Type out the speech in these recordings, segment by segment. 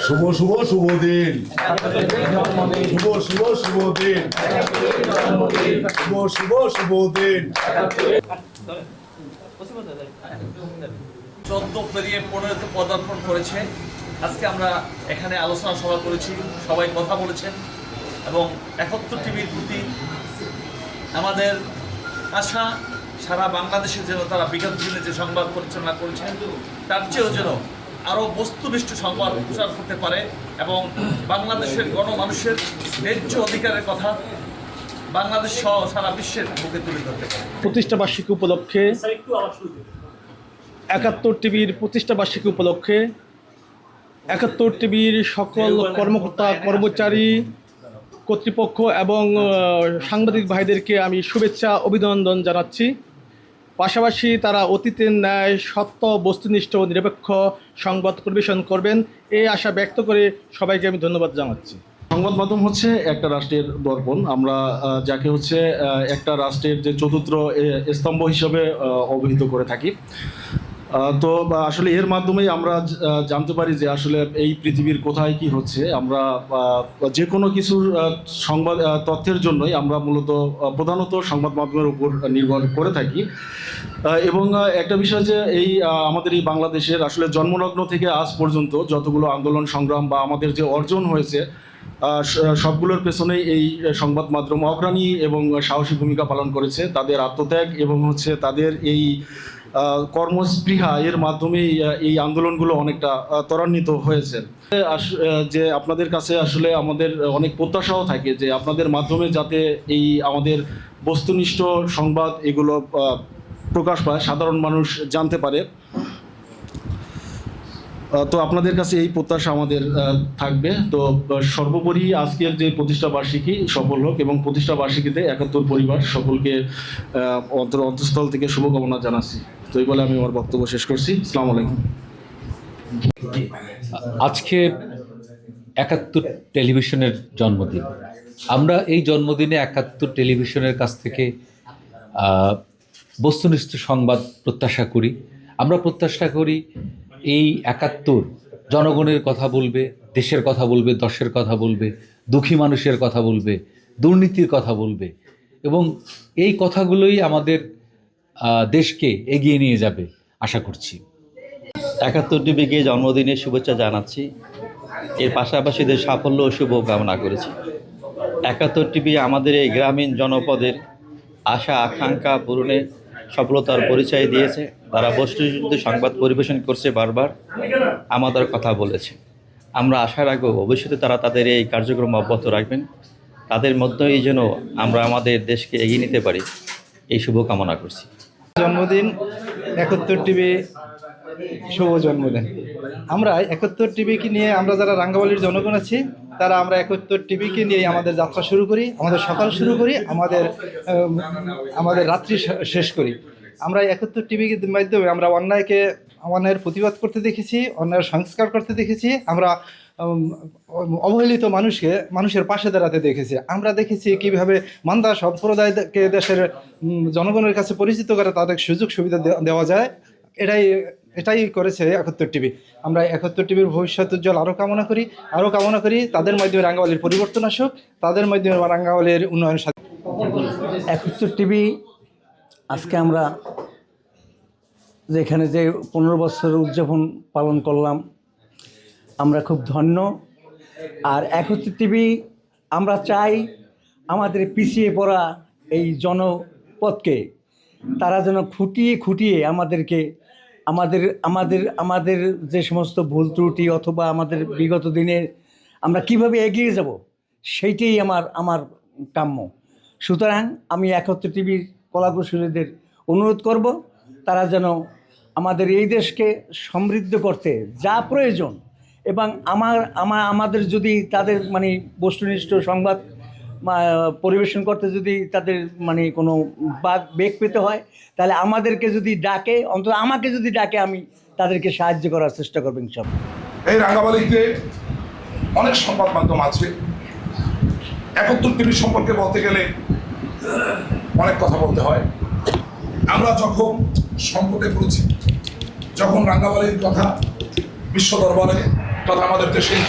শুভ শুভ শুভ দিন, শুভ শুভ শুভ দিন, শুভ শুভ শুভ দিন। 14 পেরিয়ে 15তে পদার্পণ করেছে। আজকে আমরা এখানে আলোচনা সভা করেছি, সবাই কথা বলেছেন এবং 71 টিভির প্রতি আমাদের আশা সারা বাংলাদেশে যেন তারা বিগত দিনে যে সংবাদ পরিচালনা করেছেন তার চেয়েও যেন আরও বস্তুনিষ্ঠ সংবাদ প্রচার করতে পারে এবং বাংলাদেশের গণমানুষের ন্যায্য অধিকারের কথা বাংলাদেশ সহ সারা বিশ্বের মুখে তুলে ধরতে পারে। প্রতিষ্ঠা বার্ষিকী উপলক্ষে 71 টিভির প্রতিষ্ঠা বার্ষিকী উপলক্ষে 71 টিভির সকল কর্মকর্তা কর্মচারী কর্তৃপক্ষ এবং সাংবাদিক ভাইদেরকে আমি শুভেচ্ছা অভিনন্দন জানাচ্ছি। পাশাপাশি তারা অতীতের ন্যায় সত্য বস্তুনিষ্ঠ ও নিরপেক্ষ সংবাদ পরিবেশন করবেন এই আশা ব্যক্ত করে সবাইকে আমি ধন্যবাদ জানাচ্ছি। সংবাদ মাধ্যম হচ্ছে একটা রাষ্ট্রের দর্পণ। আমরা যাকে হচ্ছে একটা রাষ্ট্রের যে চতুর্থ স্তম্ভ হিসাবে অভিহিত করে থাকি। তো আসলে এর মাধ্যমেই আমরা জানতে পারি যে আসলে এই পৃথিবীর কোথায় কি হচ্ছে। আমরা যে কোনো কিছুর সংবাদ তথ্যের জন্যই আমরা মূলত প্রধানত সংবাদ মাধ্যমের উপর নির্ভর করে থাকি। এবং একটা বিষয় যে এই আমাদের এই বাংলাদেশের আসলে জন্মলগ্ন থেকে আজ পর্যন্ত যতগুলো আন্দোলন সংগ্রাম বা আমাদের যে অর্জন হয়েছে সবগুলোর পেছনেই এই সংবাদ মাধ্যম অগ্রণী এবং সাহসী ভূমিকা পালন করেছে। তাদের আত্মত্যাগ এবং হচ্ছে তাদের এই কর্মস্পৃহা এর মাধ্যমেই এই আন্দোলনগুলো অনেকটা ত্বরান্বিত হয়েছে। যে আপনাদের কাছে আসলে আমাদের অনেক প্রত্যাশাও থাকে যে আপনাদের মাধ্যমে যাতে এই আমাদের বস্তুনিষ্ঠ সংবাদ এগুলো প্রকাশ পায়, সাধারণ মানুষ জানতে পারে। তো আপনাদের কাছে এই প্রত্যাশা আমাদের থাকবে। তো সর্বোপরি আজকের যে প্রতিষ্ঠা বার্ষিকী সফল হোক এবং প্রতিষ্ঠা বার্ষিকীতে 71 পরিবার সকলকে অন্তঃস্থল থেকে শুভকামনা জানাচ্ছি। তো এই বলে আমি আমার বক্তব্য শেষ করছি। আসসালামু আলাইকুম। আজকে 71 টেলিভিশনের জন্মদিন। আমরা এই জন্মদিনে 71 টেলিভিশনের কাছ থেকে বস্তুনিষ্ঠ সংবাদ প্রত্যাশা করি। আমরা প্রত্যাশা করি এই 71 জনগণের কথা বলবে, দেশের কথা বলবে, দশের কথা বলবে, দুঃখী মানুষের কথা বলবে, দুর্নীতির কথা বলবে এবং এই কথাগুলোই আমাদের দেশকে এগিয়ে নিয়ে যাবে আশা করছি। 71 টিভিকে জন্মদিনের শুভেচ্ছা জানাচ্ছি। এর পাশাপাশি এদের সাফল্য ও শুভ কামনা করেছি। 71 টিভি আমাদের এই গ্রামীণ জনপদের আশা আকাঙ্ক্ষা পূরণে সফলতার পরিচয় দিয়েছে। তারা বস্তুনিষ্ঠ সংবাদ পরিবেশন করছে, বারবার আমাদের কথা বলেছে। আমরা আশা রাখব ভবিষ্যতে তারা তাদের এই কার্যক্রম অব্যাহত রাখবেন। তাদের মধ্যেই যেন আমরা আমাদের দেশকে এগিয়ে নিতে পারি এই শুভ কামনা করছি। জন্মদিন 71 টিভি, শুভ জন্মদিন। আমরা 71 টিভিকে নিয়ে আমরা যারা রাঙ্গাবালির জনগণ আছি তারা আমরা 71 টিভিকে নিয়ে আমাদের যাত্রা শুরু করি, আমাদের সকাল শুরু করি, আমাদের রাত্রি শেষ করি। আমরা 71 টিভির মাধ্যমে আমরা অন্যায়ের প্রতিবাদ করতে দেখেছি, অন্যায়ের সংস্কার করতে দেখেছি, আমরা অবহেলিত মানুষের পাশে দাঁড়াতে দেখেছি। আমরা দেখেছি কীভাবে মান্দা সম্প্রদায়কে দেশের জনগণের কাছে পরিচিত করে তাদের সুযোগ সুবিধা দেওয়া যায়। এটাই করেছে 71 টিভি। আমরা 71 টিভির ভবিষ্যৎ উজ্জ্বল আরও কামনা করি তাদের মাধ্যমে রাঙ্গাবালির পরিবর্তন আসুক, তাদের মাধ্যমে রাঙ্গাবালির উন্নয়ন। 71 টিভি আজকে আমরা যেখানে যে 15 বছরের উদযাপন পালন করলাম, আমরা খুব ধন্য। আর 71 টিভি আমরা চাই আমাদের পিছিয়ে পড়া এই জনপদকে তারা যেন খুঁটিয়ে আমাদেরকে আমাদের যে সমস্ত ভুল ত্রুটি অথবা আমাদের বিগত দিনের আমরা কিভাবে এগিয়ে যাব সেইটাই আমার কাম্য। সুতরাং আমি 71 টিভির কলাকুশলীদের অনুরোধ করব তারা যেন আমাদের এই দেশকে সমৃদ্ধ করতে যা প্রয়োজন এবং আমাদের যদি তাদের বস্তুনিষ্ঠ সংবাদ পরিবেশন করতে যদি তাদের কোনো বেগ পেতে হয় তাহলে আমাদেরকে যদি ডাকে, অন্তত আমাকে যদি ডাকে, আমি তাদেরকে সাহায্য করার চেষ্টা করবো ইনশাআল্লাহ। এই রাঙ্গাবালিতে অনেক সংবাদ মাধ্যম আছে। 71 টিভি সম্পর্কে বলতে গেলে অনেক কথা বলতে হয়। আমরা যখন সংকটে পড়েছি, যখন রাঙ্গাবালির কথা বিশ্ব দরবারে তথা আমাদের দেশের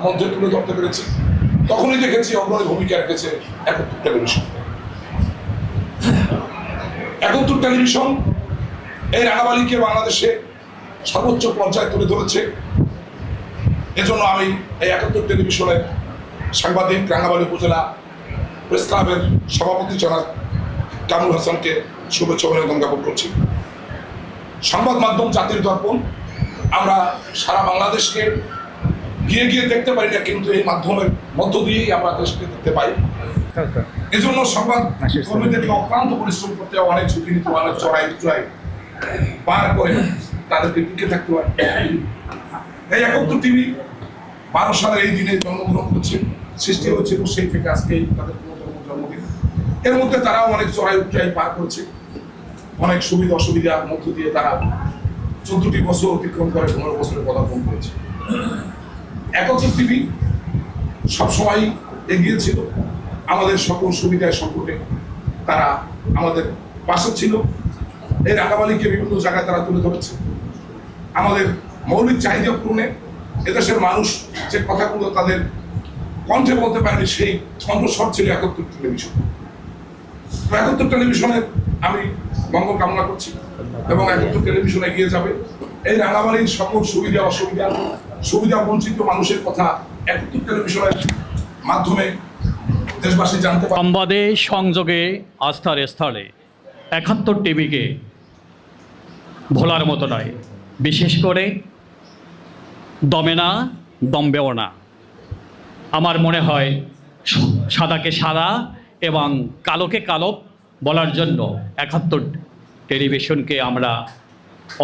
মধ্যে তুলে ধরতে পেরেছি, তখনই দেখেছি অগ্রণী ভূমিকা রেখেছে 71 টেলিভিশন। 71 টেলিভিশন এই রাঙাবালিকে বাংলাদেশে সর্বোচ্চ পর্যায়ে তুলে ধরেছে। এজন্য আমি এই 71 টেলিভিশনের সাংবাদিক, রাঙাবালি উপজেলা প্রেস ক্লাবের সভাপতি জনাব কামরুল হাসানকে শুভেচ্ছা অভিনন্দন জ্ঞাপন করছি। সংবাদ মাধ্যম জাতির দর্পণ, আমরা সারা বাংলাদেশকে গিয়ে গিয়ে দেখতে পারি না, কিন্তু এই মাধ্যমের মধ্য দিয়েই আমরা দেশকে দেখতে পাই। এজন্য সংবাদ কর্মীদেরকে অক্লান্ত পরিশ্রম করতে হয়, অনেক ঝুঁকি নিতে হয়, অনেক চড়াই উতরাই পার করে তাদেরকে টিকে থাকতে হয়। এই 71 টিভি 12 সালের এই দিনে জন্মগ্রহণ করছে, সৃষ্টি হয়েছিল সেই থেকে আজকে তাদের জন্মদিন। এর মধ্যে তারাও অনেক চড়াই উতরাই পার করেছে, অনেক সুবিধা অসুবিধার মধ্য দিয়ে তারা 14টি বছর অতিক্রম করে 15 বছরে পদার্পণ করেছে। 71 টিভি সবসময় এগিয়ে ছিল, আমাদের সকল সুবিধায় সংকটে তারা আমাদের পাশে ছিল। এই রাঙাবালিকে বিভিন্ন জায়গায় তারা তুলে ধরেছে, আমাদের মৌলিক চাহিদা পূরণে। এদেশের মানুষ যে কথাগুলো তাদের কণ্ঠে বলতে পারেনি, সেই কণ্ঠস্বর ছিল 71 টেলিভিশন। 71 টেলিভিশনের আমি মঙ্গল কামনা করছি এবং 71 টেলিভিশন এগিয়ে যাবে। এই রাঙাবালির সকল সুবিধা অসুবিধা, সুবিধা বঞ্চিত মানুষের কথা 71 টেলিভিশনের মাধ্যমে দেশবাসী জানতে পারে। সংবাদে সংযোগে আস্থার স্থলে 71 টিভিকে ভোলার মতো নয়। বিশেষ করে দমে না, দমবেও না। আমার মনে হয় সাদাকে সাদা এবং কালোকে কালো বলার জন্য 71 টেলিভিশনকে আমরা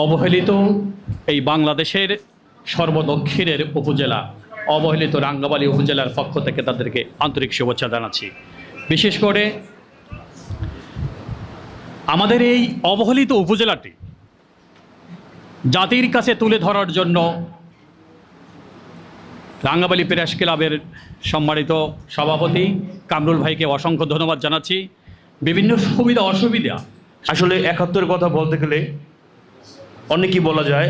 অবহেলিত এই বাংলাদেশের সর্বদক্ষিণের উপজেলা, অবহেলিত রাঙ্গাবালী উপজেলার পক্ষ থেকে তাদেরকে আন্তরিক শুভেচ্ছা জানাচ্ছি। বিশেষ করে আমাদের এই অবহেলিত উপজেলাটি জাতির কাছে তুলে ধরার জন্য রাঙ্গাবালী প্রেস ক্লাবের সম্মানিত সভাপতি কামরুল ভাইকে অসংখ্য ধন্যবাদ জানাচ্ছি। বিভিন্ন সুবিধা অসুবিধা, আসলে 71 কথা বলতে গেলে অনেকই বলা যায়,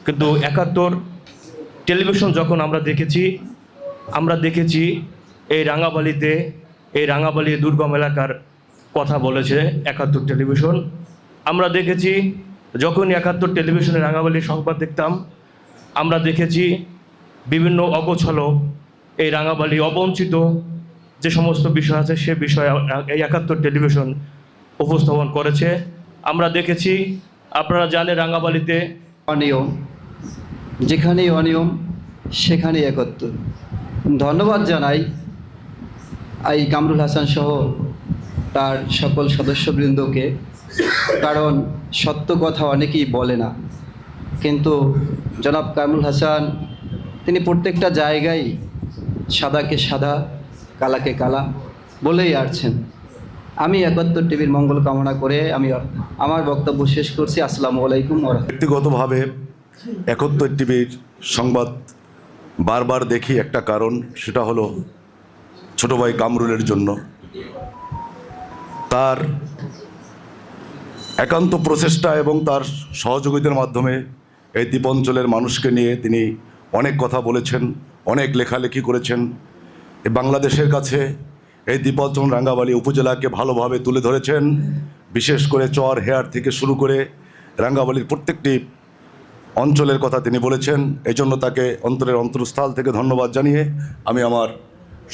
কিন্তু 71 টেলিভিশন যখন আমরা দেখেছি এই রাঙাবালি দুর্গম এলাকার কথা বলেছে 71 টেলিভিশন। আমরা দেখেছি যখনই 71 টেলিভিশনে রাঙাবালির সংবাদ দেখতাম, আমরা দেখেছি বিভিন্ন অগোছালো এই রাঙাবালি অবঞ্চিত যে সমস্ত বিষয় আছে সে বিষয়ে এই 71 টেলিভিশন উপস্থাপন করেছে। আমরা দেখেছি, আপনারা জানেন রাঙাবালিতে অনিয়ম, যেখানেই অনিয়ম সেখানেই 71। ধন্যবাদ জানাই এই কামরুল হাসান সহ তার সকল সদস্যবৃন্দকে, কারণ সত্য কথা অনেকেই বলে না, কিন্তু জনাব কামরুল হাসান তিনি প্রত্যেকটা জায়গায় সাদাকে সাদা, কালাকে কালা বলেই আসছেন। আমি 71 টিভির মঙ্গল কামনা করে আমি আমার বক্তব্য শেষ করছি। আসসালামু আলাইকুম। ব্যক্তিগতভাবে 71 টিভির সংবাদ বারবার দেখি একটা কারণ, সেটা হলো ছোট ভাই কামরুলের জন্য। তার একান্ত প্রচেষ্টা এবং তার সহযোগিতার মাধ্যমে এই দ্বীপ অঞ্চলের মানুষকে নিয়ে তিনি অনেক কথা বলেছেন, অনেক লেখালেখি করেছেন। বাংলাদেশের কাছে এই দ্বীপ অঞ্চল রাঙ্গাবালী উপজেলাকে ভালোভাবে তুলে ধরেছেন। বিশেষ করে চর হেয়ার থেকে শুরু করে রাঙ্গাবালীর প্রত্যেকটি অঞ্চলের কথা তিনি বলেছেন। এই জন্য তাকে অন্তরস্থল থেকে ধন্যবাদ জানিয়ে আমি আমার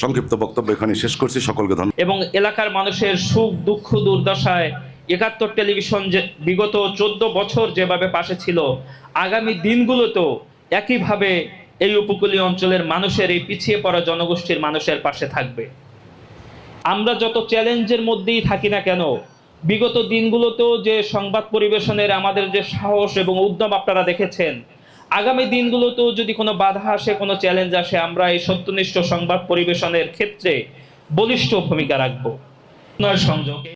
সংক্ষিপ্ত বক্তব্য এখানে শেষ করছি। সকলকে ধন্যবাদ। এবং এলাকার মানুষের সুখ দুঃখ দুর্দশায় 71 টেলিভিশন যে বিগত 14 বছর যেভাবে পাশে ছিল, আগামী দিনগুলোতেও একইভাবে এই উপকূলীয় অঞ্চলের মানুষের, এই পিছিয়ে পড়া জনগোষ্ঠীর মানুষের পাশে থাকবে। আমরা যত চ্যালেঞ্জের মধ্যেই থাকি না কেন, বিগত দিনগুলোতেও যে সংবাদ পরিবেশনের আমাদের যে সাহস এবং উদ্যম আপনারা দেখেছেন, আগামী দিনগুলোতেও যদি কোনো বাধা আসে, কোনো চ্যালেঞ্জ আসে, আমরা এই সত্যনিষ্ঠ সংবাদ পরিবেশনের ক্ষেত্রে বলিষ্ঠ ভূমিকা রাখব। সংযোগে